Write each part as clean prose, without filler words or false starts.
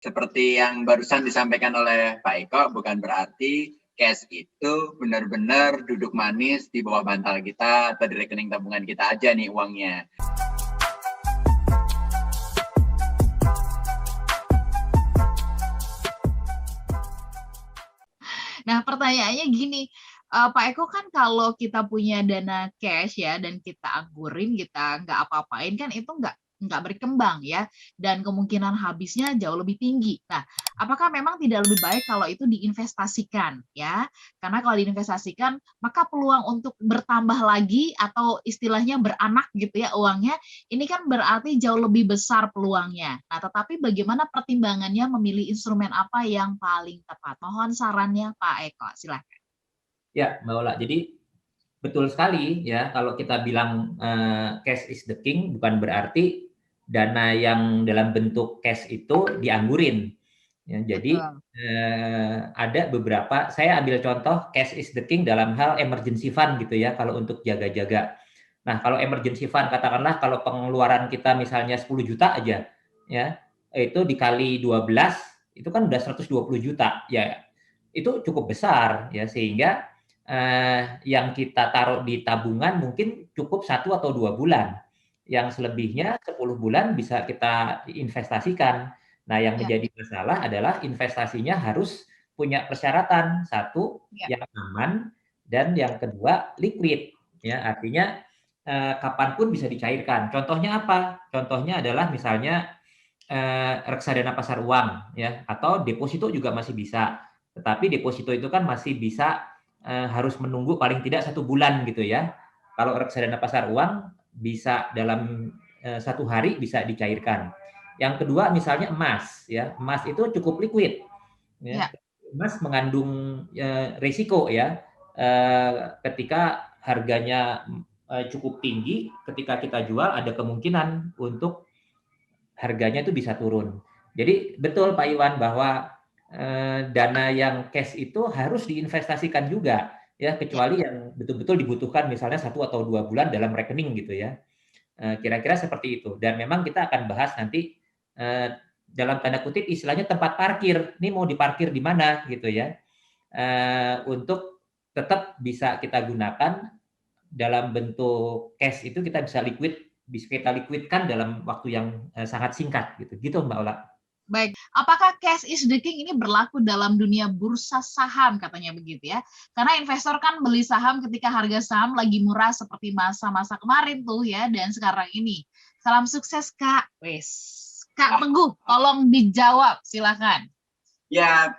Seperti yang barusan disampaikan oleh Pak Eko, bukan berarti cash itu benar-benar duduk manis di bawah bantal kita atau di rekening tabungan kita aja nih uangnya. Nah, pertanyaannya gini, Pak Eko, kan kalau kita punya dana cash ya dan kita anggurin, kita nggak apa-apain, kan itu nggak berkembang ya, dan kemungkinan habisnya jauh lebih tinggi. Nah, apakah memang tidak lebih baik kalau itu diinvestasikan ya? Karena kalau diinvestasikan, maka peluang untuk bertambah lagi atau istilahnya beranak gitu ya uangnya, ini kan berarti jauh lebih besar peluangnya. Nah, tetapi bagaimana pertimbangannya memilih instrumen apa yang paling tepat? Mohon sarannya Pak Eko, silakan. Ya, Mbak Ola. Jadi betul sekali ya, kalau kita bilang cash is the king, bukan berarti dana yang dalam bentuk cash itu dianggurin. Ya, jadi Betul. ada beberapa, saya ambil contoh cash is the king dalam hal emergency fund gitu ya, kalau untuk jaga-jaga. Nah, kalau emergency fund, katakanlah kalau pengeluaran kita misalnya 10 juta aja, ya, itu dikali 12, itu kan udah 120 juta, ya, itu cukup besar, ya, sehingga yang kita taruh di tabungan mungkin cukup 1 atau 2 bulan. Yang selebihnya 10 bulan bisa kita investasikan. Nah, yang Ya, menjadi masalah adalah investasinya harus punya persyaratan. Satu, ya, yang aman, dan yang kedua, liquid. Ya, artinya kapanpun bisa dicairkan. Contohnya apa? Contohnya adalah misalnya reksadana pasar uang, ya, atau deposito juga masih bisa. Tetapi deposito itu kan masih bisa harus menunggu paling tidak 1 bulan gitu ya. Kalau reksadana pasar uang bisa dalam 1 hari bisa dicairkan. Yang kedua misalnya emas, ya, emas itu cukup liquid. Ya. ya, Emas mengandung risiko ya, ketika harganya cukup tinggi, ketika kita jual ada kemungkinan untuk harganya itu bisa turun. Jadi betul Pak Iwan bahwa dana yang cash itu harus diinvestasikan juga ya, ya. kecuali yang betul-betul dibutuhkan misalnya 1 atau 2 bulan dalam rekening gitu ya. Kira-kira seperti itu. Dan memang kita akan bahas nanti dalam tanda kutip istilahnya tempat parkir. Ini mau diparkir di mana gitu ya. Untuk tetap bisa kita gunakan dalam bentuk cash, itu kita bisa liquidkan dalam waktu yang sangat singkat gitu Mbak Ola. Baik, apakah cash is the king ini berlaku dalam dunia bursa saham katanya begitu ya? Karena investor kan beli saham ketika harga saham lagi murah seperti masa-masa kemarin tuh ya, dan sekarang ini. Salam sukses Kak. Wes, Kak Teguh, tolong dijawab, silakan. Ya,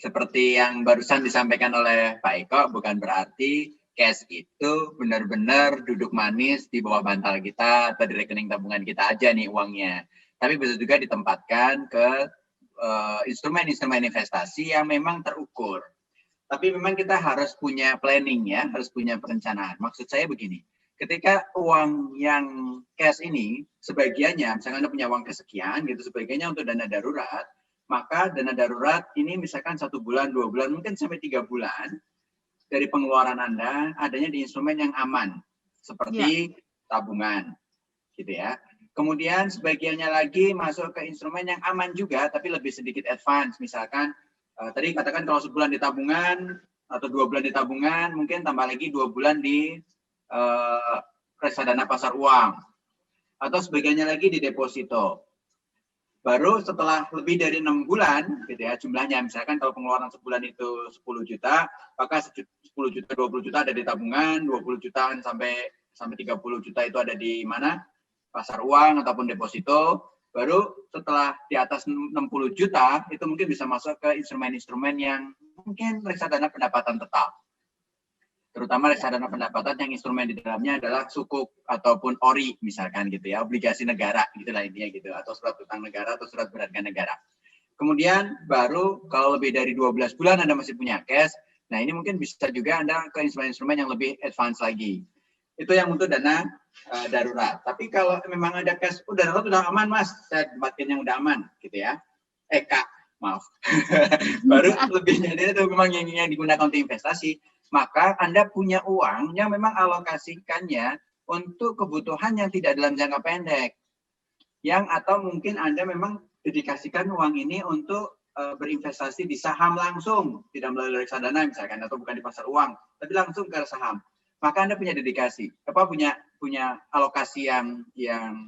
seperti yang barusan disampaikan oleh Pak Eko, bukan berarti cash itu benar-benar duduk manis di bawah bantal kita atau di rekening tabungan kita aja nih uangnya. Tapi bisa juga ditempatkan ke instrumen-instrumen investasi yang memang terukur. Tapi memang kita harus punya planning ya, harus punya perencanaan. Maksud saya begini, ketika uang yang cash ini sebagiannya, misalkan Anda punya uang kesekian gitu, sebagiannya untuk dana darurat, maka dana darurat ini misalkan 1 bulan, 2 bulan, mungkin sampai 3 bulan dari pengeluaran Anda adanya di instrumen yang aman, Ya, seperti tabungan, gitu ya. Kemudian sebagiannya lagi masuk ke instrumen yang aman juga, tapi lebih sedikit advance. Misalkan tadi katakan kalau sebulan di tabungan atau 2 bulan di tabungan, mungkin tambah lagi 2 bulan di reksadana pasar uang, atau sebagiannya lagi di deposito. Baru setelah lebih dari 6 bulan, gitu ya, jumlahnya, misalkan kalau pengeluaran sebulan itu 10 juta, maka 10 juta, 20 juta ada di tabungan, 20 jutaan sampai 30 juta itu ada di mana? Pasar uang ataupun deposito. Baru setelah di atas 60 juta, itu mungkin bisa masuk ke instrumen-instrumen yang mungkin reksadana pendapatan tetap. Terutama reksadana pendapatan yang instrumen di dalamnya adalah sukuk ataupun ori misalkan gitu ya, obligasi negara gitulah intinya gitu, atau surat utang negara atau surat berharga negara. Kemudian baru kalau lebih dari 12 bulan Anda masih punya cash, nah ini mungkin bisa juga Anda ke instrumen-instrumen yang lebih advance lagi. Itu yang untuk dana darurat. Tapi kalau memang ada cash, darurat udah aman mas, saya tempatkan yang udah aman gitu ya. Kak, maaf. Baru lebihnya itu memang yang digunakan untuk investasi. Maka Anda punya uang yang memang alokasikannya untuk kebutuhan yang tidak dalam jangka pendek. Yang atau mungkin Anda memang dedikasikan uang ini untuk berinvestasi di saham langsung, tidak melalui reksadana misalkan, atau bukan di pasar uang, tapi langsung ke saham. Maka Anda punya dedikasi, punya alokasi yang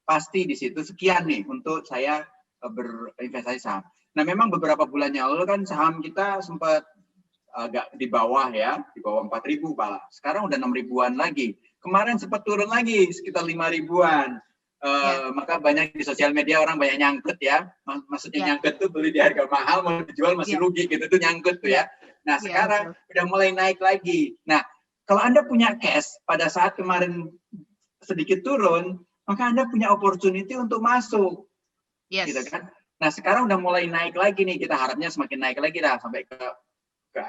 pasti di situ, sekian nih untuk saya berinvestasi saham. Nah, memang beberapa bulannya lalu kan saham kita sempat agak di bawah ya, di bawah 4.000 malah. Sekarang udah 6.000-an lagi. Kemarin sempat turun lagi sekitar 5.000-an. Maka banyak di sosial media orang banyak nyangkut ya. Maksudnya nyangkut tuh beli di harga mahal, mau dijual masih rugi gitu tuh nyangkut tuh ya. Nah, sekarang udah mulai naik lagi. Nah, kalau Anda punya cash pada saat kemarin sedikit turun, maka Anda punya opportunity untuk masuk. Gitu kan? Nah, sekarang udah mulai naik lagi nih. Kita harapnya semakin naik lagi dah sampai ke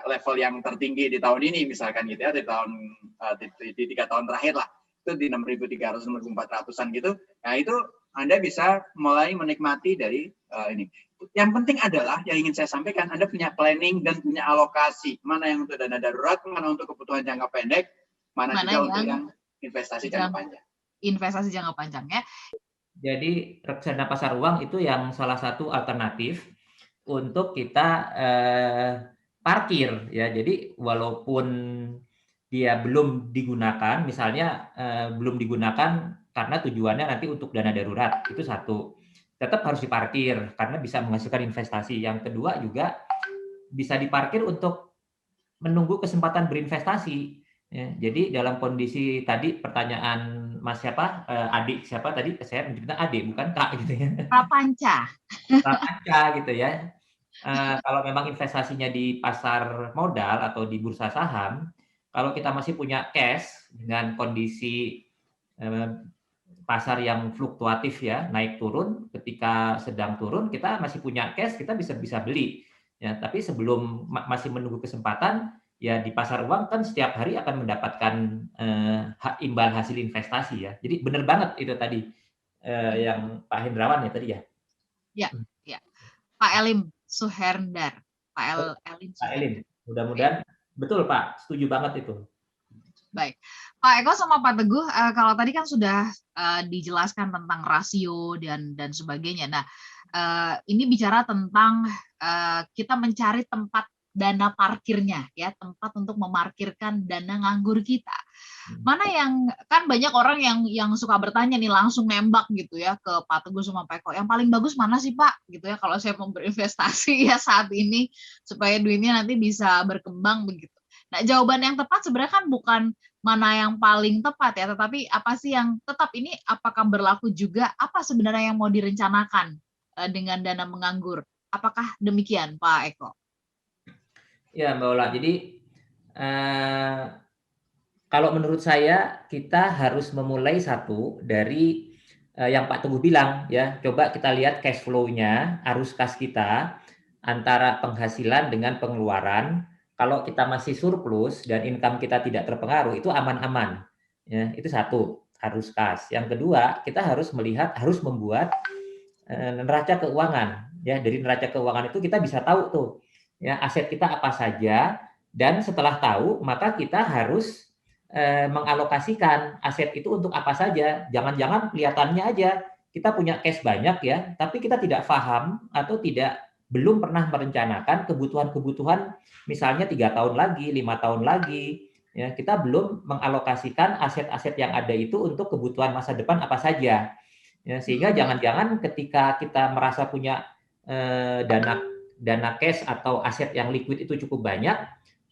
level yang tertinggi di tahun ini misalkan gitu ya, di 3 tahun terakhir lah. Itu di 6.300, 6.400-an gitu. Nah, itu Anda bisa mulai menikmati dari ini. Yang penting adalah yang ingin saya sampaikan, Anda punya planning dan punya alokasi. Mana yang untuk dana darurat, mana untuk kebutuhan jangka pendek, mana juga untuk yang investasi jangka panjang. Investasi jangka panjang ya. Jadi reksadana pasar uang itu yang salah satu alternatif untuk kita parkir ya. Jadi walaupun dia belum digunakan, misalnya belum digunakan karena tujuannya nanti untuk dana darurat, itu satu. Tetap harus diparkir karena bisa menghasilkan investasi. Yang kedua juga bisa diparkir untuk menunggu kesempatan berinvestasi. Ya, jadi dalam kondisi tadi pertanyaan Mas siapa, adik siapa tadi, saya menyebutnya adik bukan Kak gitu ya. Prapanca. Prapanca gitu ya. Kalau memang investasinya di pasar modal atau di bursa saham, kalau kita masih punya cash dengan kondisi pasar yang fluktuatif ya, naik turun, ketika sedang turun kita masih punya cash, kita bisa beli. Ya, tapi sebelum masih menunggu kesempatan, ya di pasar uang kan setiap hari akan mendapatkan imbal hasil investasi ya. Jadi benar banget itu tadi yang Pak Hendrawan ya tadi ya. Ya. Pak Elim Suherndar. Pak Elim. Mudah-mudahan betul Pak, setuju banget itu. Baik, Pak Eko sama Pak Teguh, kalau tadi kan sudah dijelaskan tentang rasio dan sebagainya. Nah, ini bicara tentang kita mencari tempat dana parkirnya, ya, tempat untuk memarkirkan dana nganggur kita. Mana yang kan banyak orang yang suka bertanya nih langsung nembak gitu ya ke Pak Teguh sama Pak Eko. Yang paling bagus mana sih Pak? Gitu ya kalau saya mau berinvestasi ya saat ini supaya duitnya nanti bisa berkembang begitu. Nah, jawaban yang tepat sebenarnya kan bukan mana yang paling tepat ya, tetapi apa sih yang tetap ini apakah berlaku juga, apa sebenarnya yang mau direncanakan dengan dana menganggur? Apakah demikian Pak Eko? Ya Mbak Ola, jadi kalau menurut saya kita harus memulai satu dari yang Pak Teguh bilang ya, coba kita lihat cash flow-nya, arus kas kita antara penghasilan dengan pengeluaran. Kalau kita masih surplus dan income kita tidak terpengaruh, itu aman-aman. Ya, itu satu, arus kas. Yang kedua, kita harus membuat neraca keuangan. Ya, dari neraca keuangan itu kita bisa tahu tuh, ya aset kita apa saja. Dan setelah tahu, maka kita harus mengalokasikan aset itu untuk apa saja. Jangan-jangan kelihatannya aja kita punya cash banyak ya, tapi kita tidak paham atau belum pernah merencanakan kebutuhan-kebutuhan misalnya 3 tahun lagi, 5 tahun lagi, ya kita belum mengalokasikan aset-aset yang ada itu untuk kebutuhan masa depan apa saja, ya sehingga jangan-jangan ketika kita merasa punya dana cash atau aset yang liquid itu cukup banyak,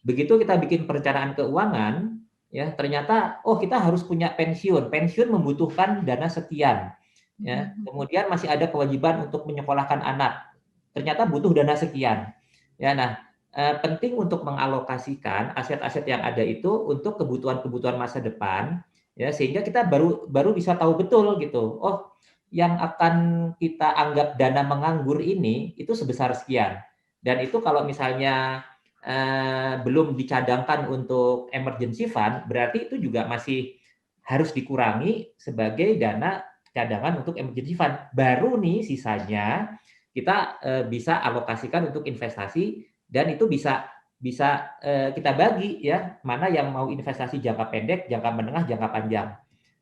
begitu kita bikin perencanaan keuangan, ya ternyata kita harus punya pensiun membutuhkan dana sekian, ya kemudian masih ada kewajiban untuk menyekolahkan anak. Ternyata butuh dana sekian. Ya, nah penting untuk mengalokasikan aset-aset yang ada itu untuk kebutuhan-kebutuhan masa depan, ya sehingga kita baru bisa tahu betul gitu. Oh, yang akan kita anggap dana menganggur ini itu sebesar sekian. Dan itu kalau misalnya belum dicadangkan untuk emergency fund, berarti itu juga masih harus dikurangi sebagai dana cadangan untuk emergency fund. Baru nih sisanya kita bisa alokasikan untuk investasi dan itu bisa kita bagi ya, mana yang mau investasi jangka pendek, jangka menengah, jangka panjang.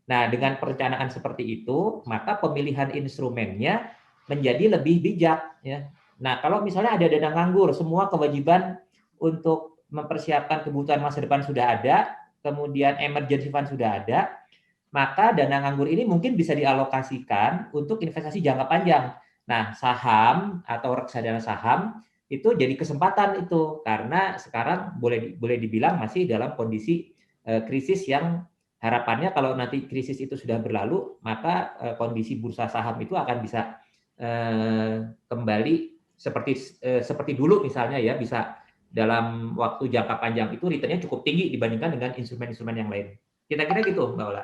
Nah, dengan perencanaan seperti itu, maka pemilihan instrumennya menjadi lebih bijak ya. Nah, kalau misalnya ada dana nganggur, semua kewajiban untuk mempersiapkan kebutuhan masa depan sudah ada, kemudian emergency fund sudah ada, maka dana nganggur ini mungkin bisa dialokasikan untuk investasi jangka panjang. Nah, saham atau reksadana saham itu jadi kesempatan itu karena sekarang boleh dibilang masih dalam kondisi krisis yang harapannya kalau nanti krisis itu sudah berlalu, maka kondisi bursa saham itu akan bisa kembali seperti dulu misalnya ya, bisa dalam waktu jangka panjang itu returnnya cukup tinggi dibandingkan dengan instrumen-instrumen yang lain. Kira-kira gitu, Mbak Ola.